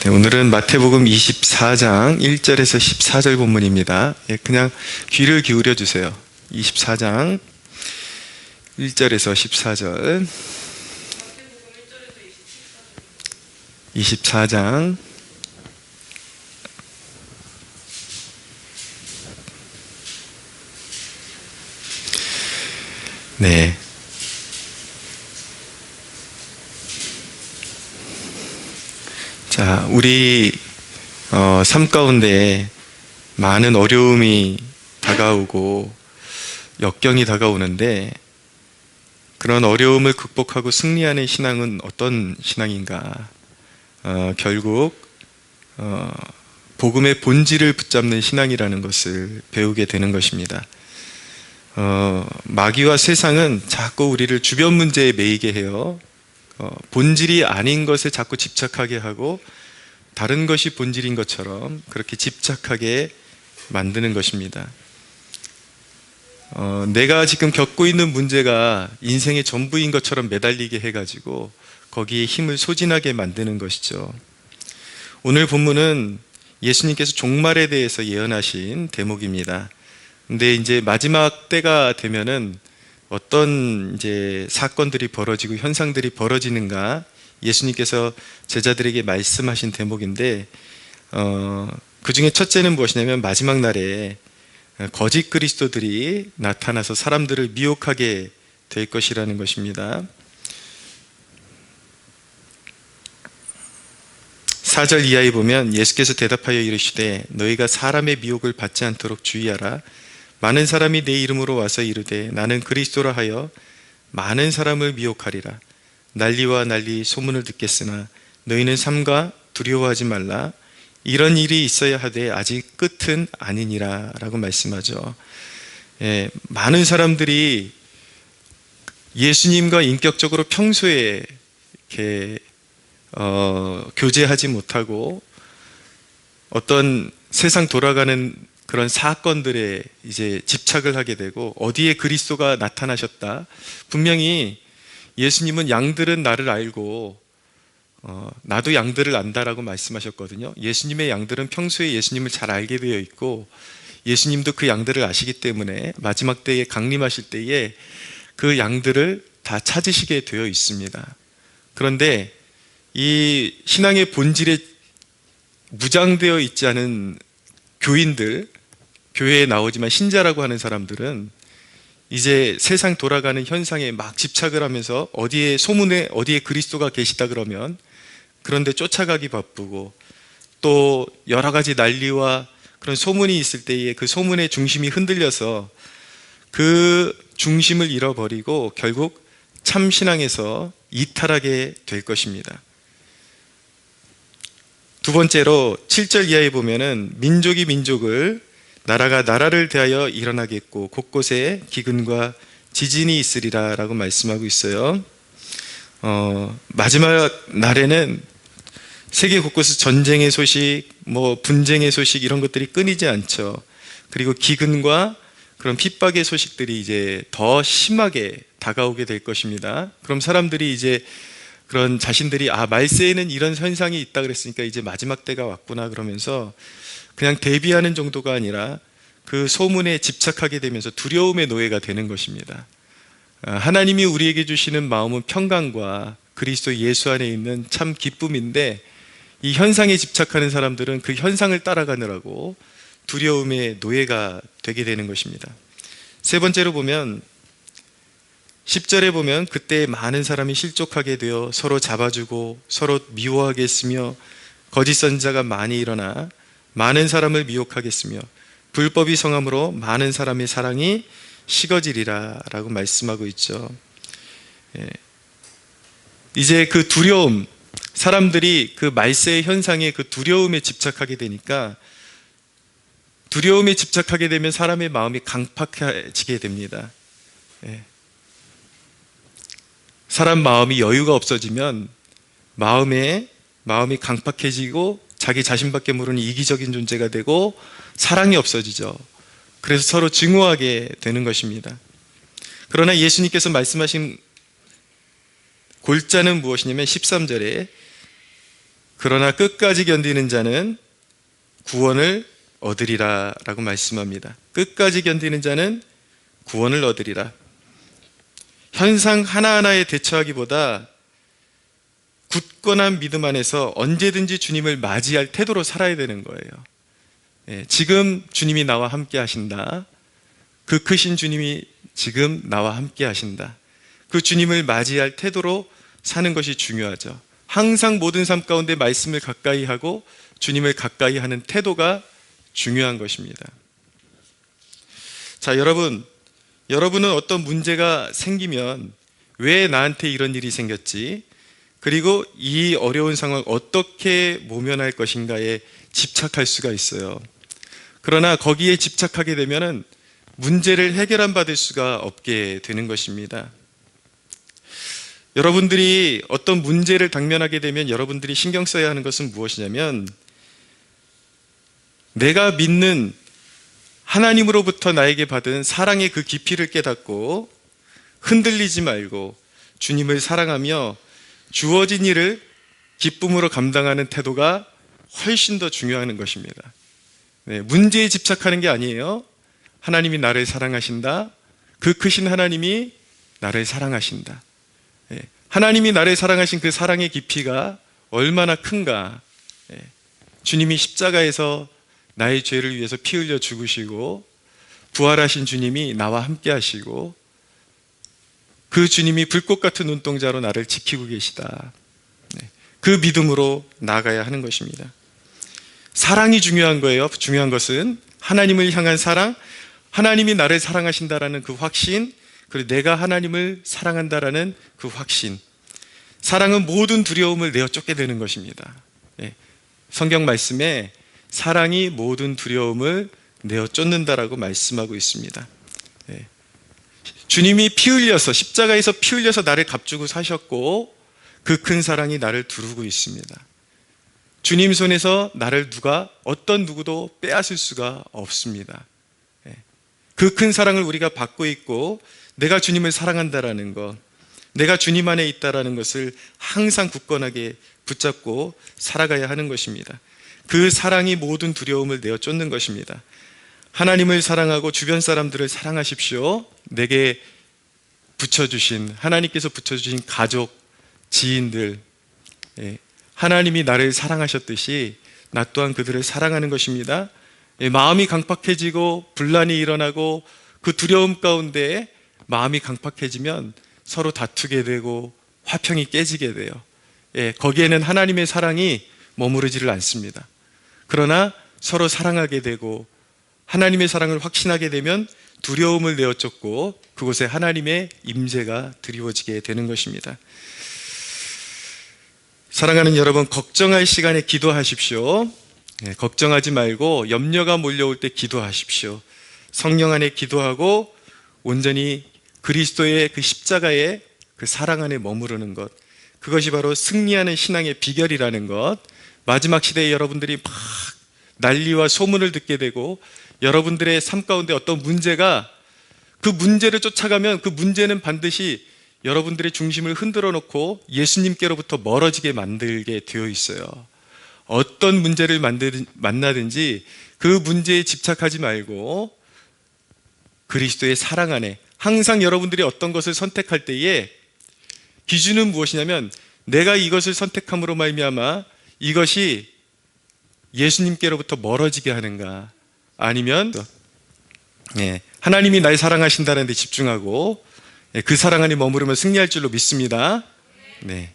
네, 오늘은 마태복음 24장 1절에서 14절 본문입니다. 그냥 귀를 기울여 주세요. 24장 1절에서 14절. 24장 네. 자, 우리 삶 가운데 많은 어려움이 다가오고 역경이 다가오는데, 그런 어려움을 극복하고 승리하는 신앙은 어떤 신앙인가? 결국 복음의 본질을 붙잡는 신앙이라는 것을 배우게 되는 것입니다. 마귀와 세상은 자꾸 우리를 주변 문제에 매이게 해요. 본질이 아닌 것에 자꾸 집착하게 하고 다른 것이 본질인 것처럼 그렇게 집착하게 만드는 것입니다. 내가 지금 겪고 있는 문제가 인생의 전부인 것처럼 매달리게 해가지고 거기에 힘을 소진하게 만드는 것이죠. 오늘 본문은 예수님께서 종말에 대해서 예언하신 대목입니다. 근데 이제 마지막 때가 되면은 어떤 이제 사건들이 벌어지고 현상들이 벌어지는가, 예수님께서 제자들에게 말씀하신 대목인데, 그 중에 첫째는 무엇이냐면 마지막 날에 거짓 그리스도들이 나타나서 사람들을 미혹하게 될 것이라는 것입니다. 4절 이하에 보면 예수께서 대답하여 이르시되 너희가 사람의 미혹을 받지 않도록 주의하라. 많은 사람이 내 이름으로 와서 이르되 나는 그리스도라 하여 많은 사람을 미혹하리라. 난리와 난리 소문을 듣겠으나 너희는 삼가 두려워하지 말라. 이런 일이 있어야 하되 아직 끝은 아니니라 라고 말씀하죠. 많은 사람들이 예수님과 인격적으로 평소에 이렇게 교제하지 못하고 어떤 세상 돌아가는 그런 사건들에 이제 집착을 하게 되고, 어디에 그리스도가 나타나셨다, 분명히 예수님은 양들은 나를 알고 나도 양들을 안다라고 말씀하셨거든요. 예수님의 양들은 평소에 예수님을 잘 알게 되어 있고 예수님도 그 양들을 아시기 때문에 마지막 때에 강림하실 때에 그 양들을 다 찾으시게 되어 있습니다. 그런데 이 신앙의 본질에 무장되어 있지 않은 교인들, 교회에 나오지만 신자라고 하는 사람들은 이제 세상 돌아가는 현상에 막 집착을 하면서 어디에 소문에 어디에 그리스도가 계시다 그러면 그런데 쫓아가기 바쁘고, 또 여러 가지 난리와 그런 소문이 있을 때에 그 소문의 중심이 흔들려서 그 중심을 잃어버리고 결국 참 신앙에서 이탈하게 될 것입니다. 두 번째로 7절 이하에 보면은 민족이 민족을, 나라가 나라를 대하여 일어나겠고 곳곳에 기근과 지진이 있으리라 라고 말씀하고 있어요. 마지막 날에는 세계 곳곳에서 전쟁의 소식, 분쟁의 소식, 이런 것들이 끊이지 않죠. 그리고 기근과 그런 핍박의 소식들이 이제 더 심하게 다가오게 될 것입니다. 그럼 사람들이 이제 그런 자신들이 말세에는 이런 현상이 있다 그랬으니까 이제 마지막 때가 왔구나 그러면서 그냥 대비하는 정도가 아니라 그 소문에 집착하게 되면서 두려움의 노예가 되는 것입니다. 하나님이 우리에게 주시는 마음은 평강과 그리스도 예수 안에 있는 참 기쁨인데, 이 현상에 집착하는 사람들은 그 현상을 따라가느라고 두려움의 노예가 되게 되는 것입니다. 세 번째로 보면 10절에 보면 그때 많은 사람이 실족하게 되어 서로 잡아주고 서로 미워하겠으며 거짓 선지자가 많이 일어나 많은 사람을 미혹하겠으며 불법이 성함으로 많은 사람의 사랑이 식어지리라 라고 말씀하고 있죠. 이제 그 두려움, 사람들이 그 말세의 현상에 그 두려움에 집착하게 되니까, 두려움에 집착하게 되면 사람의 마음이 강팍해지게 됩니다. 사람 마음이 여유가 없어지면 마음이 강팍해지고 자기 자신밖에 모르는 이기적인 존재가 되고 사랑이 없어지죠. 그래서 서로 증오하게 되는 것입니다. 그러나 예수님께서 말씀하신 골자는 무엇이냐면 13절에 그러나 끝까지 견디는 자는 구원을 얻으리라 라고 말씀합니다. 끝까지 견디는 자는 구원을 얻으리라. 현상 하나하나에 대처하기보다 굳건한 믿음 안에서 언제든지 주님을 맞이할 태도로 살아야 되는 거예요. 지금 주님이 나와 함께 하신다. 그 크신 주님이 지금 나와 함께 하신다. 그 주님을 맞이할 태도로 사는 것이 중요하죠. 항상 모든 삶 가운데 말씀을 가까이 하고 주님을 가까이 하는 태도가 중요한 것입니다. 자, 여러분은 어떤 문제가 생기면 왜 나한테 이런 일이 생겼지? 그리고 이 어려운 상황을 어떻게 모면할 것인가에 집착할 수가 있어요. 그러나 거기에 집착하게 되면은 문제를 해결안 받을 수가 없게 되는 것입니다. 여러분들이 어떤 문제를 당면하게 되면 여러분들이 신경 써야 하는 것은 무엇이냐면, 내가 믿는 하나님으로부터 나에게 받은 사랑의 그 깊이를 깨닫고 흔들리지 말고 주님을 사랑하며 주어진 일을 기쁨으로 감당하는 태도가 훨씬 더 중요한 것입니다. 문제에 집착하는 게 아니에요. 하나님이 나를 사랑하신다. 그 크신 하나님이 나를 사랑하신다. 하나님이 나를 사랑하신 그 사랑의 깊이가 얼마나 큰가. 주님이 십자가에서 나의 죄를 위해서 피 흘려 죽으시고 부활하신 주님이 나와 함께 하시고 그 주님이 불꽃 같은 눈동자로 나를 지키고 계시다. 그 믿음으로 나아가야 하는 것입니다. 사랑이 중요한 거예요. 중요한 것은 하나님을 향한 사랑, 하나님이 나를 사랑하신다라는 그 확신, 그리고 내가 하나님을 사랑한다라는 그 확신. 사랑은 모든 두려움을 내어 쫓게 되는 것입니다. 성경 말씀에 사랑이 모든 두려움을 내어 쫓는다라고 말씀하고 있습니다. 주님이 피 흘려서, 십자가에서 피 흘려서 나를 값주고 사셨고 그 큰 사랑이 나를 두르고 있습니다. 주님 손에서 나를 어떤 누구도 빼앗을 수가 없습니다. 그 큰 사랑을 우리가 받고 있고 내가 주님을 사랑한다라는 것, 내가 주님 안에 있다라는 것을 항상 굳건하게 붙잡고 살아가야 하는 것입니다. 그 사랑이 모든 두려움을 내어 쫓는 것입니다. 하나님을 사랑하고 주변 사람들을 사랑하십시오. 내게 하나님께서 붙여주신 가족, 지인들, 하나님이 나를 사랑하셨듯이 나 또한 그들을 사랑하는 것입니다. 마음이 강팍해지고 분란이 일어나고 그 두려움 가운데 마음이 강팍해지면 서로 다투게 되고 화평이 깨지게 돼요. 거기에는 하나님의 사랑이 머무르지를 않습니다. 그러나 서로 사랑하게 되고 하나님의 사랑을 확신하게 되면 두려움을 내어 쫓고 그곳에 하나님의 임재가 드리워지게 되는 것입니다. 사랑하는 여러분, 걱정할 시간에 기도하십시오. 걱정하지 말고 염려가 몰려올 때 기도하십시오. 성령 안에 기도하고 온전히 그리스도의 그 십자가의 그 사랑 안에 머무르는 것, 그것이 바로 승리하는 신앙의 비결이라는 것. 마지막 시대에 여러분들이 막 난리와 소문을 듣게 되고 여러분들의 삶 가운데 어떤 문제가, 그 문제를 쫓아가면 그 문제는 반드시 여러분들의 중심을 흔들어 놓고 예수님께로부터 멀어지게 만들게 되어 있어요. 어떤 문제를 만나든지 그 문제에 집착하지 말고 그리스도의 사랑 안에, 항상 여러분들이 어떤 것을 선택할 때에 기준은 무엇이냐면 내가 이것을 선택함으로 말미암아 이것이 예수님께로부터 멀어지게 하는가, 아니면 하나님이 날 사랑하신다는 데 집중하고 그 사랑 안에 머무르면 승리할 줄로 믿습니다. 네.